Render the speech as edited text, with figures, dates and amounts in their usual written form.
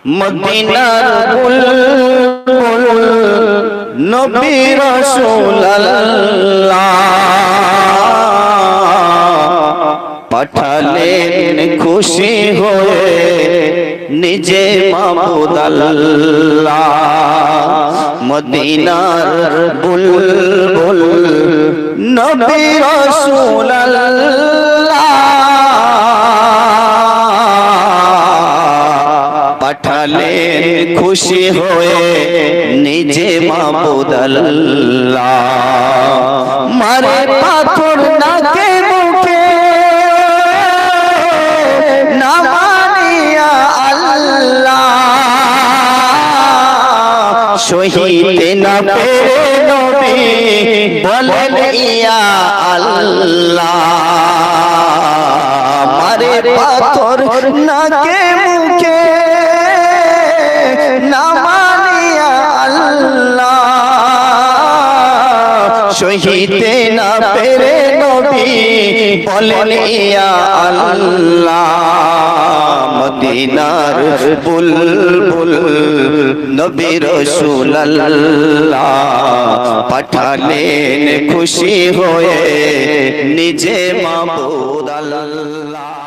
মদিনার বুলবুল নবী রাসূলুল্লাহ পাঠালেন খুশি হয়ে নিজে মাবুদ আল্লাহ। মদিনার বুলবুল নবী রাসূলুল্লাহ পাঠালেন খুশি হয়ে নিজে মাবুদ আল্লাহ। মারে পাথর নাকে মুখে না মানিয়া আল্লাহ, সহিতে না পেরে নবী বলেন ইয়া আল্লাহ। মারে পাথর নাকে মুখে না মানিয়া আল্লাহ, সহিতে না পেরে নবী বলেন ইয়া আল্লাহ। মদিনার বুলবুল নবী রাসূলুল্লাহ পাঠালেন খুশি হয়ে নিজে মাবুদ আল্লাহ।